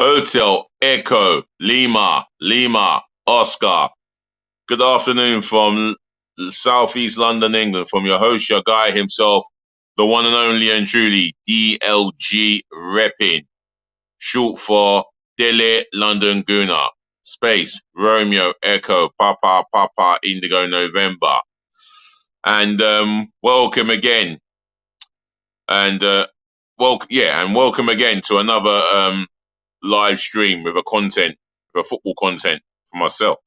Hotel Echo Lima Oscar. Good afternoon from Southeast London, England, from your host, your guy himself, the one and only and truly DLG Reppin, short for Dele London Guna, space Romeo Echo Papa Indigo November, and welcome again, and welcome again to another live stream with a football content for myself.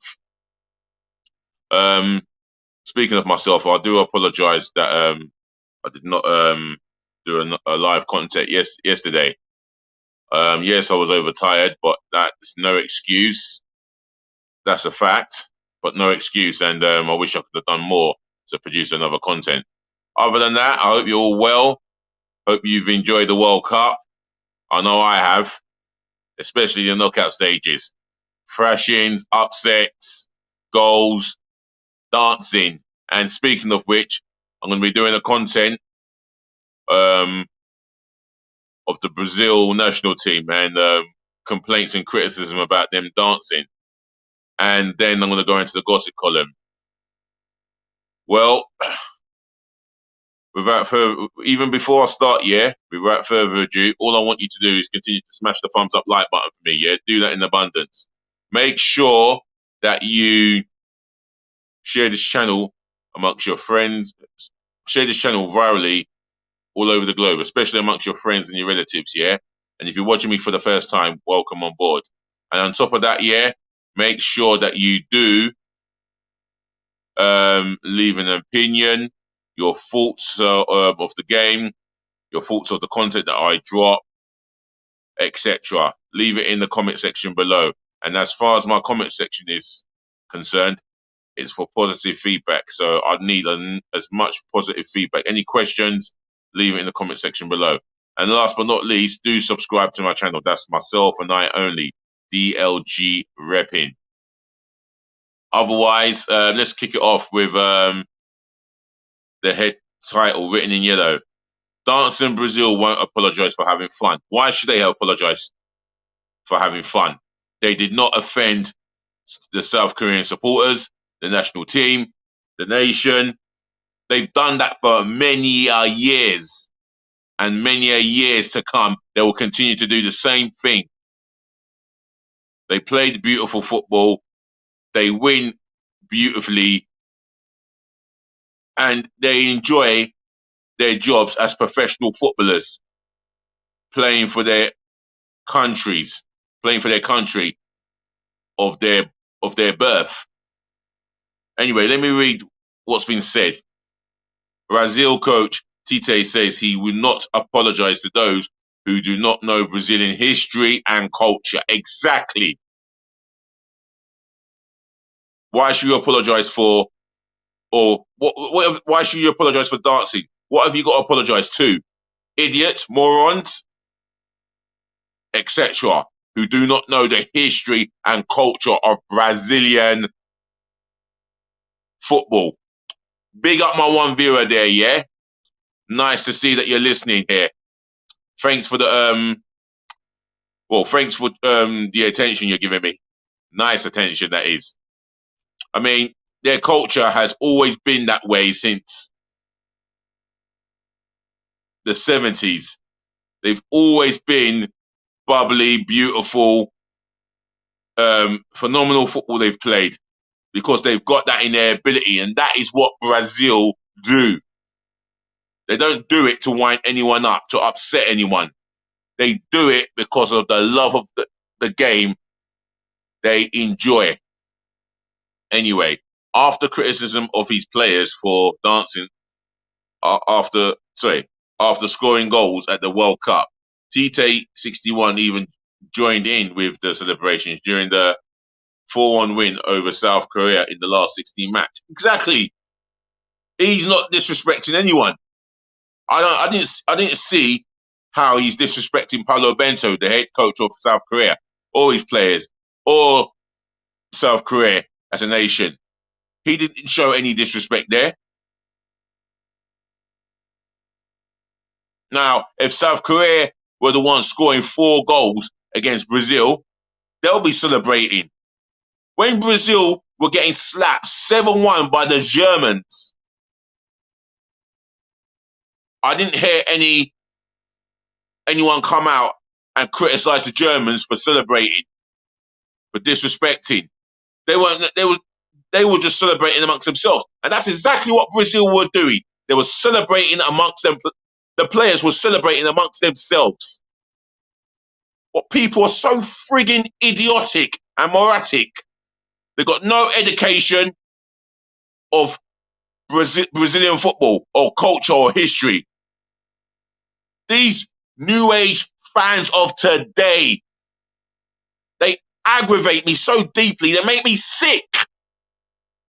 Speaking of myself, I do apologise that I did not do a live content yesterday. Yes, I was overtired, but that's no excuse. That's a fact, but no excuse. And I wish I could have done more to produce another content. Other than that, I hope you're all well. Hope you've enjoyed the World Cup. I know I have, especially the knockout stages. Thrashings, upsets, goals, dancing. And speaking of which, I'm going to be doing a content of the Brazil national team and complaints and criticism about them dancing. And then I'm going to go into the gossip column. Well, even before I start, without further ado, all I want you to do is continue to smash the thumbs up like button for me, yeah? Do that in abundance. Make sure that you share this channel amongst your friends. Share this channel virally all over the globe, especially amongst your friends and your relatives, yeah? And if you're watching me for the first time, welcome on board. And on top of that, make sure that you do leave an opinion, your thoughts of the game, your thoughts of the content that I drop, etc. Leave it in the comment section below. And as far as my comment section is concerned, it's for positive feedback. So I need as much positive feedback. Any questions, leave it in the comment section below. And last but not least, do subscribe to my channel. That's myself and I only, DLG Reppin. Otherwise, let's kick it off with the head title written in yellow. Dancing Brazil won't apologise for having fun. Why should they apologise for having fun? They did not offend the South Korean supporters, the national team, the nation. They've done that for many years. And many years to come, they will continue to do the same thing. They played beautiful football. They win beautifully. And they enjoy their jobs as professional footballers, playing for their countries, playing for their country of their birth. Anyway, let me read what's been said. Brazil coach Tite says he will not apologize to those who do not know Brazilian history and culture. Exactly. Why should you apologize for, or why should you apologize for dancing? What have you got to apologize to? Idiots, morons, etc., who do not know the history and culture of Brazilian football. Big up my one viewer there, yeah? Nice to see that you're listening here. Thanks for the the attention you're giving me. Nice attention, that is. I mean, their culture has always been that way since the 70s. They've always been bubbly, beautiful, phenomenal football they've played because they've got that in their ability, and that is what Brazil do. They don't do it to wind anyone up, to upset anyone. They do it because of the love of the game they enjoy. Anyway, after criticism of his players for dancing, after scoring goals at the World Cup, Tite 61 even joined in with the celebrations during the 4-1 win over South Korea in the last 16 match. Exactly. He's not disrespecting anyone. I didn't see how he's disrespecting Paulo Bento, the head coach of South Korea, or his players, or South Korea as a nation. He didn't show any disrespect there. Now, if South Korea were the ones scoring 4 goals against Brazil, they'll be celebrating. When Brazil were getting slapped 7-1 by the Germans, I didn't hear anyone come out and criticize the Germans for celebrating, for disrespecting. They were just celebrating amongst themselves. And that's exactly what Brazil were doing. They were celebrating amongst them. The players were celebrating amongst themselves. What people are so frigging idiotic and moratic. They got no education of Brazilian football or culture or history. These new age fans of today, they aggravate me so deeply. They make me sick.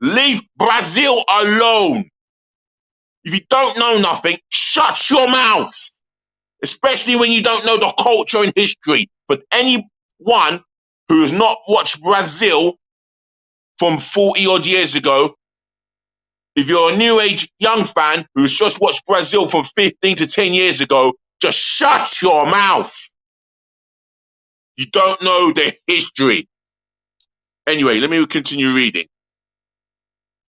Leave Brazil alone. If you don't know nothing, shut your mouth. Especially when you don't know the culture and history. But anyone who has not watched Brazil from 40 odd years ago, if you're a new age young fan who's just watched Brazil from 15 to 10 years ago, just shut your mouth. You don't know the history. Anyway, let me continue reading.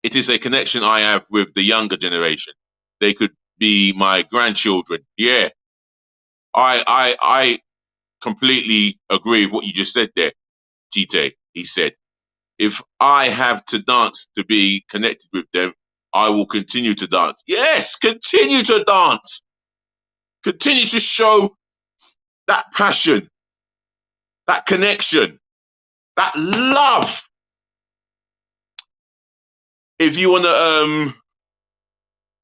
It is a connection I have with the younger generation. They could be my grandchildren. Yeah. I completely agree with what you just said there, Tite. He said, if I have to dance to be connected with them, I will continue to dance. Yes, continue to dance. Continue to show that passion, that connection, that love. If you want to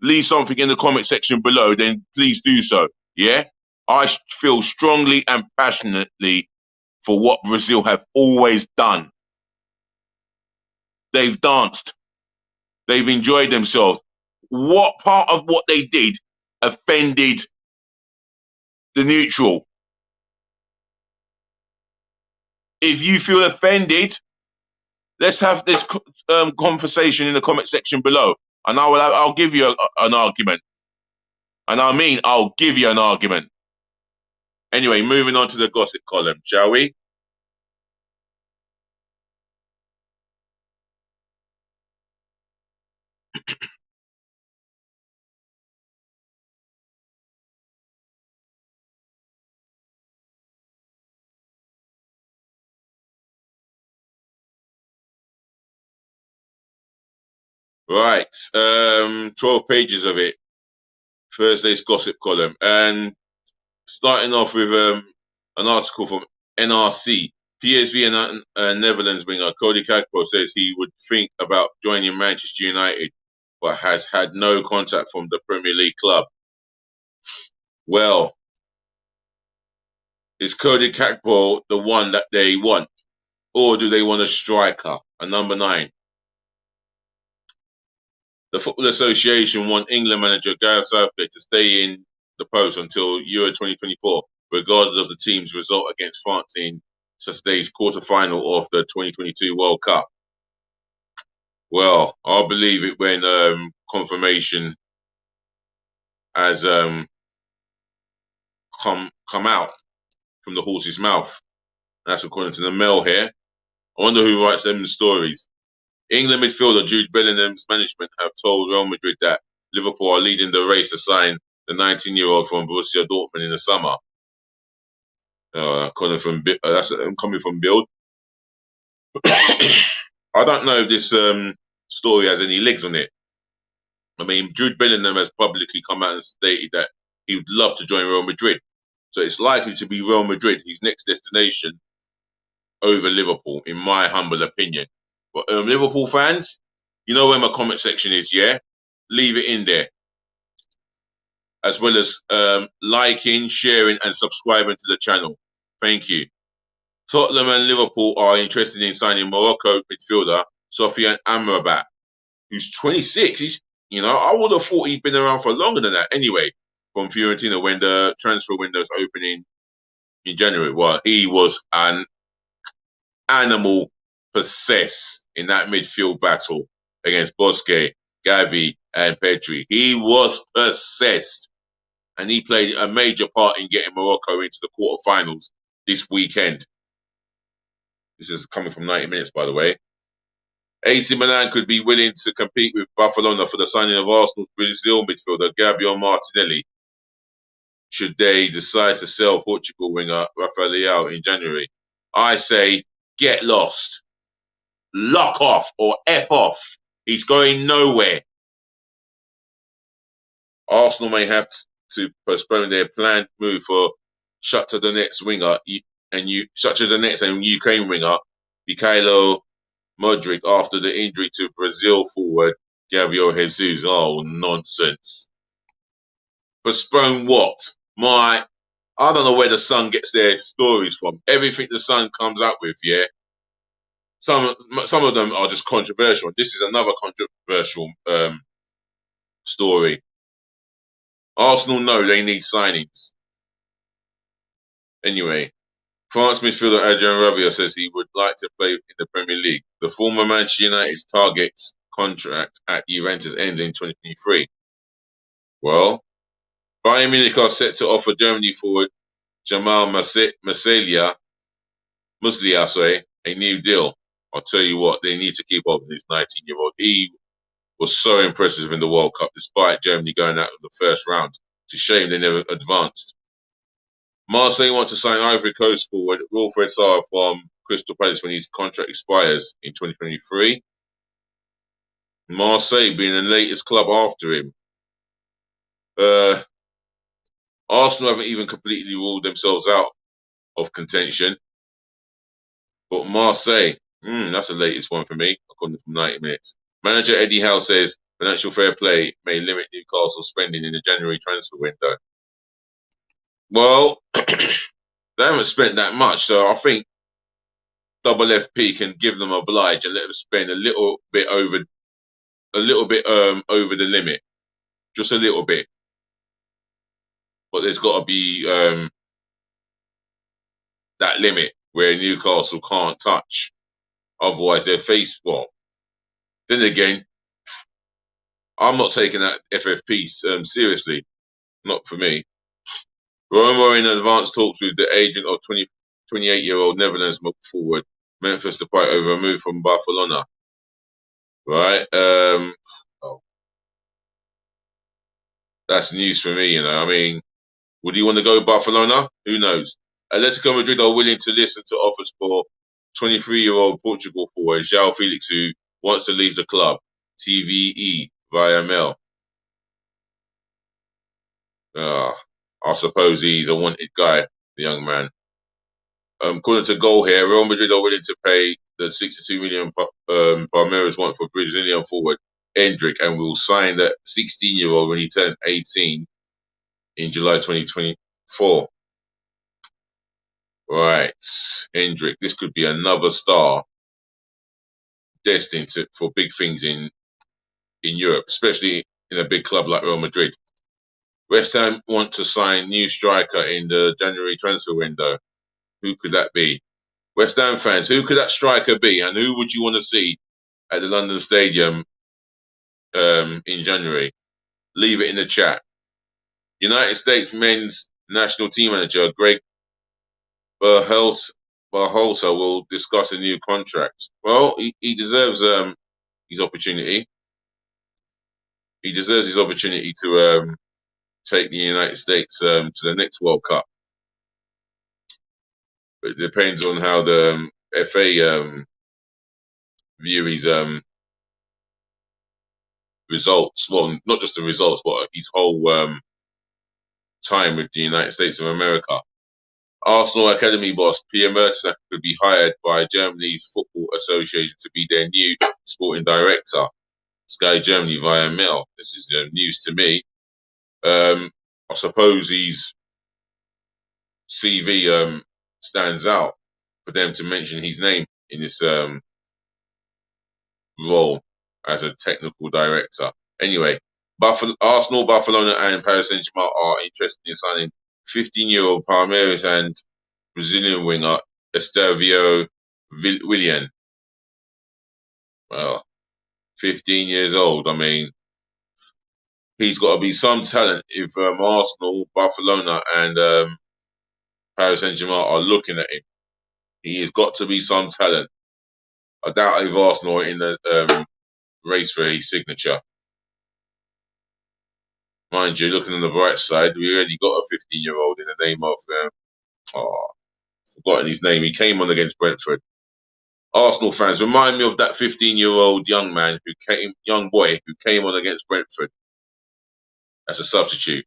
leave something in the comment section below, then please do so. Yeah? I feel strongly and passionately for what Brazil have always done. They've danced. They've enjoyed themselves. What part of what they did offended the neutral? If you feel offended, let's have this conversation in the comment section below, and I'll give you an argument. And I mean, I'll give you an argument. Anyway, moving on to the gossip column, shall we? Right, 12 pages of it. Thursday's gossip column, and starting off with an article from NRC. PSV and Netherlands winger Cody Gakpo says he would think about joining Manchester United, but has had no contact from the Premier League club. Well, is Cody Gakpo the one that they want, or do they want a striker, a number 9? The Football Association want England manager Gareth Southgate to stay in the post until Euro 2024, regardless of the team's result against France in Saturday's quarter-final of the 2022 World Cup. Well, I'll believe it when confirmation has come out from the horse's mouth. That's according to the Mail here. I wonder who writes them the stories. England midfielder Jude Bellingham's management have told Real Madrid that Liverpool are leading the race to sign the 19-year-old from Borussia Dortmund in the summer. Coming from Bild. I don't know if this story has any legs on it. I mean, Jude Bellingham has publicly come out and stated that he would love to join Real Madrid. So it's likely to be Real Madrid, his next destination, over Liverpool, in my humble opinion. But Liverpool fans, you know where my comment section is, yeah? Leave it in there. As well as liking, sharing, and subscribing to the channel. Thank you. Tottenham and Liverpool are interested in signing Morocco midfielder Sofiane Amrabat, who's 26. I would have thought he'd been around for longer than that. Anyway, from Fiorentina when the transfer window is opening in January. Well, he was an animal possessed in that midfield battle against Bosque, Gavi, and Pedri. He was possessed. And he played a major part in getting Morocco into the quarterfinals this weekend. This is coming from 90 Minutes, by the way. AC Milan could be willing to compete with Barcelona for the signing of Arsenal's Brazil midfielder Gabriel Martinelli, should they decide to sell Portugal winger Rafael Leao in January. I say, get lost. Lock off or F off. He's going nowhere. Arsenal may have to postpone their planned move for Shakhtar Donetsk winger Shakhtar Donetsk and Ukraine winger Mikhailo Modric after the injury to Brazil forward Gabriel Jesus. Oh, nonsense. Postpone what? I don't know where the Sun gets their stories from. Everything the Sun comes up with, yeah. Some of them are just controversial. This is another controversial story. Arsenal know they need signings. Anyway, France midfielder Adrien Rabiot says he would like to play in the Premier League. The former Manchester United's target's contract at Juventus ends in 2023. Well, Bayern Munich are set to offer Germany forward Jamal Musiala a new deal. I'll tell you what, they need to keep up with this 19-year-old. He was so impressive in the World Cup, despite Germany going out in the first round. It's a shame they never advanced. Marseille want to sign Ivory Coast forward Wilfred Sarr from Crystal Palace when his contract expires in 2023. Marseille being the latest club after him. Arsenal haven't even completely ruled themselves out of contention. But Marseille, that's the latest one for me, according to 90 Minutes. Manager Eddie Howe says financial fair play may limit Newcastle spending in the January transfer window. Well, they haven't spent that much, so I think Double FP can give them a oblige and let them spend a little bit over the limit, just a little bit. But there's got to be that limit where Newcastle can't touch, otherwise they're faced. Well, then again, I'm not taking that FFP seriously, not for me. Roma are in advanced talks with the agent of 28-year-old Netherlands forward Memphis Depay over a move from Barcelona. Right? That's news for me, you know. I mean, would you want to go Barcelona? Who knows? Atletico Madrid are willing to listen to offers for 23-year-old Portugal forward João Felix, who wants to leave the club. TVE via mail. I suppose he's a wanted guy, the young man. According to Goal here, Real Madrid are willing to pay the 62 million Palmeiras want for Brazilian forward Endrick and will sign the 16-year-old when he turns 18 in July 2024. Right, Endrick. This could be another star destined for big things in Europe, especially in a big club like Real Madrid. West Ham want to sign new striker in the January transfer window. Who could that be? West Ham fans, who could that striker be? And who would you want to see at the London Stadium in January? Leave it in the chat. United States men's national team manager Greg Berhalter will discuss a new contract. Well, he deserves his opportunity. He deserves his opportunity to take the United States to the next World Cup. But it depends on how the FA view his results. Well, not just the results, but his whole time with the United States of America. Arsenal Academy boss Pierre Mertesacker could be hired by Germany's Football Association to be their new sporting director. Sky Germany via mail. This is news to me. I suppose his CV stands out for them to mention his name in this role as a technical director. Anyway, Arsenal, Barcelona, and Paris Saint-Germain are interested in signing 15-year-old Palmeiras and Brazilian winger Estevão Willian. Well, 15 years old. I mean, he's got to be some talent if Arsenal, Barcelona, and Paris Saint-Germain are looking at him. He has got to be some talent. I doubt if Arsenal are in the race for his signature. Mind you, looking on the bright side, we already got a 15-year-old in the name of, forgotten his name. He came on against Brentford. Arsenal fans, remind me of that 15-year-old young boy who came on against Brentford as a substitute.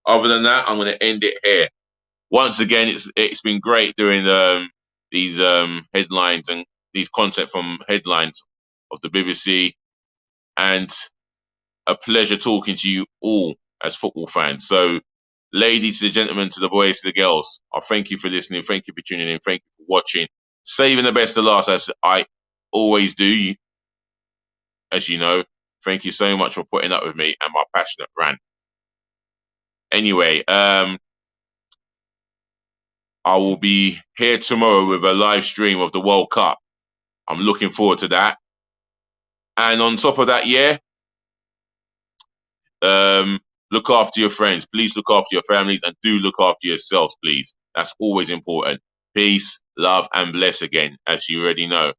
Other than that, I'm going to end it here. Once again, it's been great doing these headlines and these content from headlines of the BBC, and a pleasure talking to you all as football fans. So, ladies and gentlemen, to the boys, to the girls, I thank you for listening. Thank you for tuning in. Thank you for watching. Saving the best to last, as I always do, as you know. Thank you so much for putting up with me and my passionate rant. Anyway, I will be here tomorrow with a live stream of the World Cup. I'm looking forward to that. And on top of that, look after your friends. Please look after your families, and do look after yourselves, please. That's always important. Peace, love, and bless again, as you already know.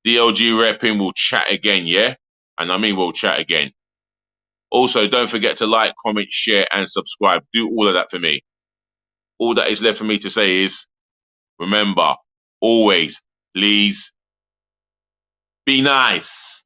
DLG repping, will chat again, yeah? And I mean we'll chat again. Also, don't forget to like, comment, share, and subscribe. Do all of that for me. All that is left for me to say is, remember, always, please, be nice.